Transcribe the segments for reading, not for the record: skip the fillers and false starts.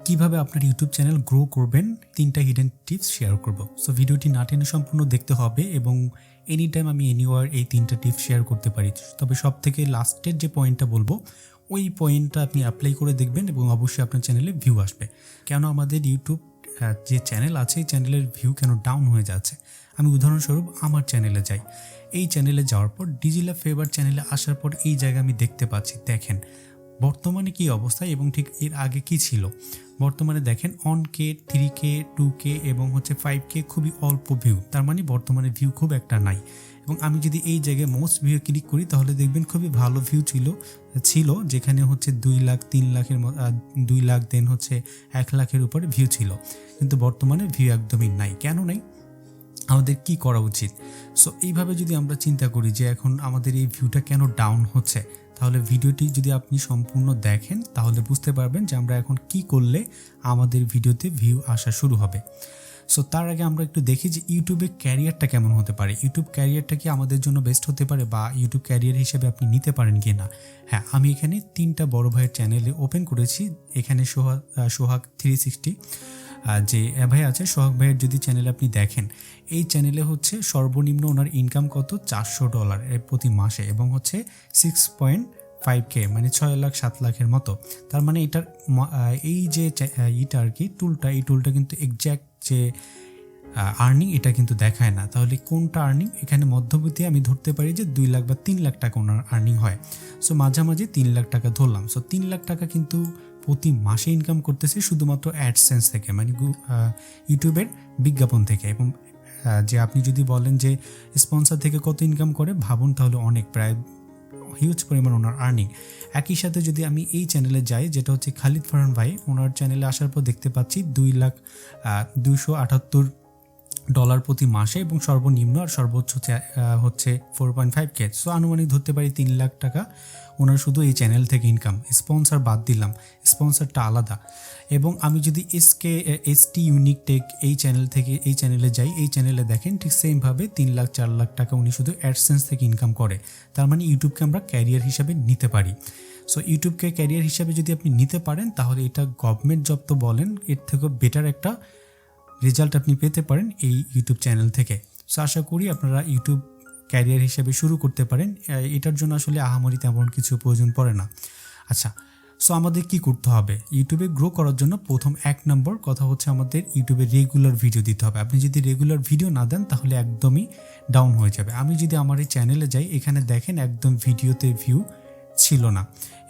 কিভাবে আপনার YouTube channel grow করবেন 3টা হিডেন টিপস শেয়ার করব। সো ভিডিওটি না টেনে সম্পূর্ণ দেখতে হবে এবং এনি টাইম আমি এনিওয়ার এই 3টা টিপস শেয়ার করতে পারি। তবে সব থেকে লাস্টের যে পয়েন্টটা বলবো ওই পয়েন্টটা আপনি অ্যাপ্লাই করে দেখবেন এবং অবশ্যই আপনার চ্যানেলে ভিউ আসবে। কেন আমাদের ইউটিউব যে চ্যানেল আছে এই চ্যানেলের ভিউ কেন ডাউন হয়ে যাচ্ছে, আমি উদাহরণস্বরূপ আমার চ্যানেলে যাই। এই চ্যানেলে যাওয়ার পর ডিজিটাল ফেভার চ্যানেলে আসার পর এই জায়গায় আমি দেখতে পাচ্ছি, দেখেন বর্তমানে কি অবস্থা এবং ঠিক এর আগে কি ছিল। বর্তমানে দেখেন 1K 3K 2K এবং 5K খুবই অল্প ভিউ, তার মানে বর্তমানে ভিউ খুব একটা নাই। এবং আমি যদি এই জায়গায় মোস্ট ভিউ ক্লিক করি তাহলে দেখবেন খুবই ভালো ভিউ ছিল যেখানে 2 লাখ 3 লাখের 2 লাখ দেন 1 লাখের উপরে ভিউ ছিল, কিন্তু বর্তমানে ভিউ একদমই নাই। কেন নাই, আমাদের কি করা উচিত? সো এইভাবে যদি আমরা চিন্তা করি যে এখন আমাদের এই ভিউটা কেন ডাউন হচ্ছে, তাহলে ভিডিওটি যদি আপনি সম্পূর্ণ দেখেন তাহলে বুঝতে পারবেন যে আমরা এখন কি করলে আমাদের ভিডিওতে ভিউ আসা শুরু হবে। সো তার আগে আমরা একটু দেখি যে ইউটিউবে ক্যারিয়ারটা কেমন হতে পারে। ইউটিউব ক্যারিয়ারটা কি আমাদের জন্য বেস্ট হতে পারে বা ইউটিউব ক্যারিয়ার হিসেবে আপনি নিতে পারেন কি না? হ্যাঁ, আমি এখানে 3টা বড় ভাইয়ের চ্যানেলে ওপেন করেছি। এখানে সোহাগ 360 যে ভাই আছে, সোহাগ ভাইয়ের যদি চ্যানেলে আপনি দেখেন, এই চ্যানেলে সর্বনিম্ন ওনার ইনকাম কত $400 প্রতি মাসে এবং 6.5K মানে 6 লাখ 7 লাখের মতো। তার মানে এটার এই যে এটা আর কি এই টুলটা কিন্তু এক্স্যাক্ট যে আর্নিং এটা কিন্তু দেখায় না। তাহলে কোনটা আর্নিং? এখানে মধ্যবর্তী আমি ধরতে পারি যে 2 লাখ বা 3 লাখ টাকা ওনার আর্নিং হয়। সো মাঝামাঝি 3 লাখ টাকা ধরলাম। সো 3 লাখ টাকা কিন্তু প্রতি মাসে ইনকাম করতেছে শুধুমাত্র অ্যাডসেন্স থেকে, মানে ইউটিউবের বিজ্ঞাপন থেকে। এবং যে আপনি যদি বলেন যে স্পন্সর থেকে কত ইনকাম করে, ভাবুন তাহলে অনেক, প্রায় হিউজ পরিমাণ ওনার আর্নিং। একই সাথে যদি আমি এই চ্যানেলে যাই, যেটা খালিদ ফারহান ভাই, ওনার চ্যানেলে আসার পর দেখতে পাচ্ছি $2,278 প্রতি মাসে এবং সর্বনিম্ন আর সর্বোচ্চ 4.5K। সো আনুমানিক ধরতে পারি 3 লাখ টাকা ওনার শুধু এই চ্যানেল থেকে ইনকাম। স্পন্সর বাদ দিলাম, স্পন্সরটা আলাদা। এবং আমি যদি এসটি ইউনিক টেক এই চ্যানেলে যাই, এই চ্যানেলে দেখেন ঠিক সেমভাবে 3 লাখ 4 লাখ টাকা উনি শুধু অ্যাডসেন্স থেকে ইনকাম করে। তার মানে ইউটিউবকে আমরা ক্যারিয়ার হিসাবে নিতে পারি। সো ইউটিউবকে ক্যারিয়ার হিসাবে যদি আপনি নিতে পারেন তাহলে এটা গভর্নমেন্ট জব তো বলেন, এর থেকেও বেটার একটা রেজাল্ট আপনি পেতে পারেন এই ইউটিউব চ্যানেল থেকে। সো আশা করি আপনারা ইউটিউব ক্যারিয়ার হিসেবে শুরু করতে পারেন। এটার জন্য আসলে আহামরি তেমন কিছু প্রয়োজন পড়ে না। আচ্ছা, সো আমাদের কি করতে হবে ইউটিউবে গ্রো করার জন্য? প্রথম 1 নম্বর কথা আমাদের ইউটিউবে রেগুলার ভিডিও দিতে হবে। আপনি যদি রেগুলার ভিডিও না দেন তাহলে একদমই ডাউন হয়ে যাবে। আমি যদি আমার এই চ্যানেলে যাই, এখানে দেখেন একদম ভিডিওতে ভিউ ছিল না।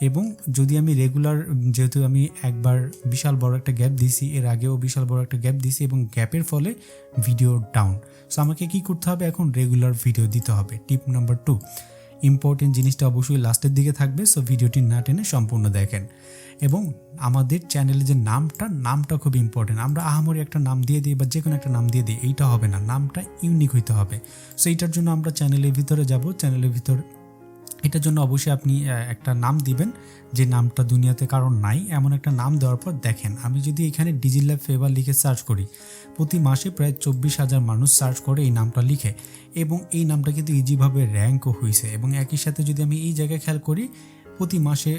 এবং যদি আমি রেগুলার, যেহেতু আমি একবার বিশাল বড় একটা গ্যাপ দিয়েছি, এর আগেও বিশাল বড় একটা গ্যাপ দিয়েছি এবং গ্যাপের ফলে ভিডিও ডাউন। সো আমাকে কি করতে হবে? এখন রেগুলার ভিডিও দিতে হবে। টিপ নাম্বার 2, ইম্পর্টেন্ট জিনিসটা অবশ্যই লাস্টের দিকে থাকবে, সো ভিডিওটি না টেনে সম্পূর্ণ দেখেন। এবং আমাদের চ্যানেলের যে নামটা খুব ইম্পর্টেন্ট। আমরা আহামরি একটা নাম দিয়ে দিই বা যে কোনো একটা নাম দিয়ে দিই, এইটা হবে না, নামটা ইউনিক হইতে হবে। সো এইটার জন্য আমরা চ্যানেলের ভিতরে যাব। চ্যানেলের ভিতর এটার জন্য অবশ্যই আপনি একটা নাম দিবেন, যে নামটা দুনিয়াতে কারণ নাই, এমন একটা নাম দেওয়ার পর দেখেন, আমি যদি এখানে ডিজিটাল ফেভার লিখে সার্চ করি, প্রতি মাসে প্রায় 24,000 মানুষ সার্চ করে এই নামটা লিখে এবং এই নামটা কিন্তু ইজিভাবে র্যাঙ্কও হয়েছে। এবং একই সাথে যদি আমি এই জায়গায় খেয়াল করি, প্রতি মাসে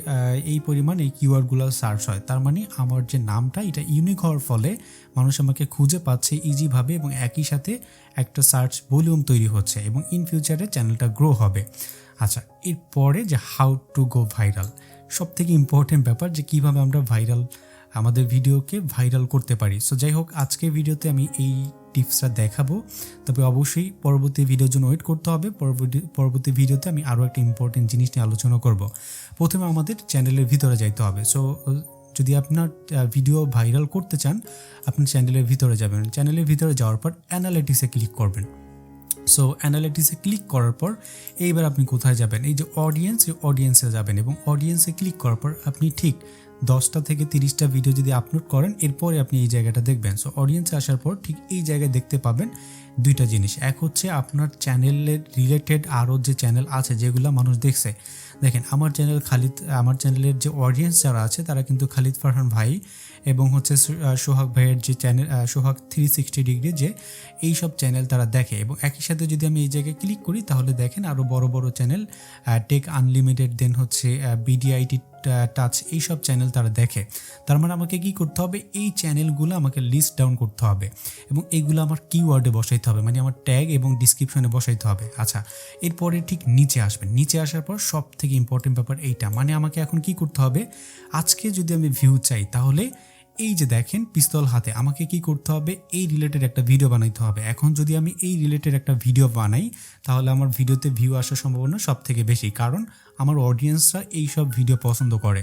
এই পরিমাণ এই কিওয়ার্ডগুলো সার্চ হয়। তার মানে আমার যে নামটা এটা ইউনিক হওয়ার ফলে মানুষ আমাকে খুঁজে পাচ্ছে ইজিভাবে এবং একই সাথে একটা সার্চ ভলিউম তৈরি হচ্ছে এবং ইন ফিউচারে চ্যানেলটা গ্রো হবে। আচ্ছা, এরপরে যে হাউ টু গো ভাইরাল, সবথেকে ইম্পর্টেন্ট ব্যাপার যে কীভাবে আমরা আমাদের ভিডিওকে ভাইরাল করতে পারি। সো যাই হোক, আজকে ভিডিওতে আমি এই টিপসটা দেখাবো, তবে অবশ্যই পরবর্তী ভিডিওর জন্য ওয়েট করতে হবে। পরবর্তী ভিডিওতে আমি আরও একটা ইম্পর্টেন্ট জিনিস নিয়ে আলোচনা করব। প্রথমে আমাদের চ্যানেলের ভিতরে যাইতে হবে। সো যদি আপনার ভিডিও ভাইরাল করতে চান, আপনি চ্যানেলের ভিতরে যাবেন। চ্যানেলের ভিতরে যাওয়ার পর অ্যানালিটিক্সে ক্লিক করবেন। সো অ্যানালিটিক্সে ক্লিক করার পর এইবার আপনি কোথায় যাবেন? এই যে অডিয়েন্সে যাবেন এবং অডিয়েন্সে ক্লিক করার পর আপনি ঠিক 10টা থেকে 30টা ভিডিও যদি আপলোড করেন, এরপরে আপনি এই জায়গাটা দেখবেন। সো অডিয়েন্সে আসার পর ঠিক এই জায়গায় দেখতে পাবেন 2টা জিনিস। এক আপনার চ্যানেলের রিলেটেড আরও যে চ্যানেল আছে যেগুলো মানুষ দেখছে। দেখেন আমার চ্যানেলের যে অডিয়েন্স যারা আছে তারা কিন্তু খালিদ ফারহান ভাই এবং সোহাগ ভাইয়ের যে চ্যানেল সোহাগ 360 ডিগ্রি, যে এই সব চ্যানেল তারা দেখে। এবং একই সাথে যদি আমি এই জায়গায় ক্লিক করি তাহলে দেখেন আরও বড় বড় চ্যানেল, টেক আনলিমিটেড, দেন বিডিআইটি টাচ এইসব চ্যানেল তারা দেখে। তার মানে আমাকে কি করতে হবে, এই চ্যানেলগুলো আমাকে লিস্ট ডাউন করতে হবে এবং এইগুলো আমার কিওয়ার্ডে বসাইতে হবে, মানে আমার ট্যাগ এবং ডিসক্রিপশনে বসাইতে হবে। আচ্ছা, এরপরে ঠিক নিচে আসবেন। নিচে আসার পর সব থেকে ইম্পর্টেন্ট ব্যাপার এইটা, মানে আমাকে এখন কি করতে হবে, আজকে যদি আমি ভিউ চাই তাহলে এই যে দেখেন পিস্তল হাতে, আমাকে কি করতে হবে, এই রিলেটেড একটা ভিডিও বানাইতে হবে। এখন যদি আমি এই রিলেটেড একটা ভিডিও বানাই তাহলে আমার ভিডিওতে ভিউ আসার সম্ভাবনা সব থেকে বেশি, কারণ আমার অডিয়েন্সরা এই সব ভিডিও পছন্দ করে।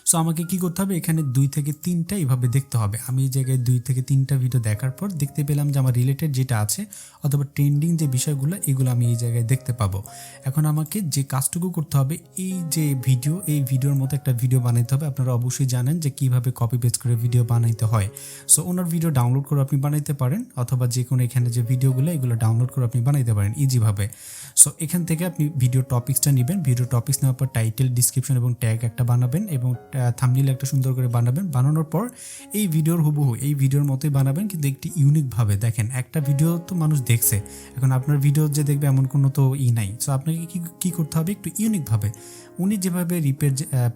সো আমাকে কি করতে হবে, এখানে 2 থেকে 3টা এইভাবে দেখতে হবে। আমি এই জায়গায় 2 থেকে 3টা ভিডিও দেখার পর দেখতে পেলাম যে আমার রিলেটেড যেটা আছে অথবা ট্রেন্ডিং যে বিষয়গুলো এগুলো আমি এই জায়গায় দেখতে পাবো। এখন আমাকে যে কাজটুকু করতে হবে, এই যে ভিডিও, এই ভিডিওর মতো একটা ভিডিও বানাইতে হবে। আপনারা অবশ্যই জানেন যে কিভাবে কপি পেস্ট করে ভিডিও বানাইতে হয়। সো ওনার ভিডিও ডাউনলোড করে আপনি বানাইতে পারেন, অথবা যে কোনো এখানে যে ভিডিওগুলো এগুলো ডাউনলোড করে আপনি বানাইতে পারেন ইজিভাবে। সো এখান থেকে আপনি ভিডিও টপিক্সটা নেবেন। ভিডিও টপিক্স নেওয়ার পর টাইটেল, ডিসক্রিপশন এবং ট্যাগ একটা বানাবেন এবং থাম্বনেল একটা সুন্দর করে বানাবেন। বানানোর পর এই ভিডিওর হুবহু এই ভিডিওর মতোই বানাবেন, কিন্তু একটি ইউনিকভাবে। দেখেন একটা ভিডিও তো মানুষ দেখছে, এখন আপনার ভিডিও যে দেখবে এমন কোনো তো নাই। সো আপনাকে কি করতে হবে, একটু ইউনিকভাবে উনি যেভাবে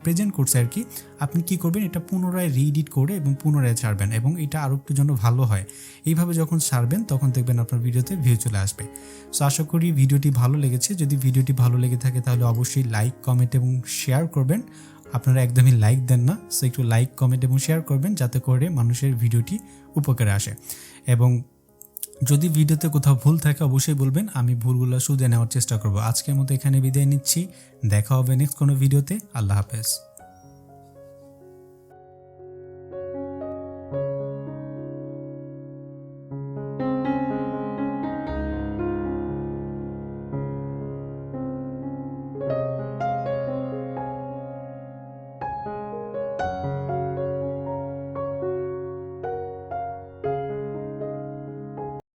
প্রেজেন্ট করছে আর কি, আপনি কি করবেন, এটা পুনরায় রিএডিট করে এবং পুনরায় ছাড়বেন এবং এটা আরও একটু জন্য ভালো হয়। এইভাবে যখন ছাড়বেন তখন দেখবেন আপনার ভিডিওতে ভিউ চলে আসবে। সো আশা করি ভিডিওটি ভালো লেগেছে। যদি ভিডিওটি ভালো লেগে থাকে তাহলে অবশ্যই লাইক, কমেন্ট এবং শেয়ার করবেন। আপনারা একদমই লাইক দেন না, সো একটু লাইক, কমেন্ট এবং শেয়ার করবেন যাতে করে মানুষের ভিডিওটি উপকারে আসে। এবং যদি ভিডিওতে কোথাও ভুল থাকে অবশ্যই বলবেন, আমি ভুলগুলো শুধরে নেওয়ার চেষ্টা করব। আজকের মতো এখানে বিদায় নিচ্ছি, দেখা হবে নেক্সট কোনো ভিডিওতে। আল্লাহ হাফেজ।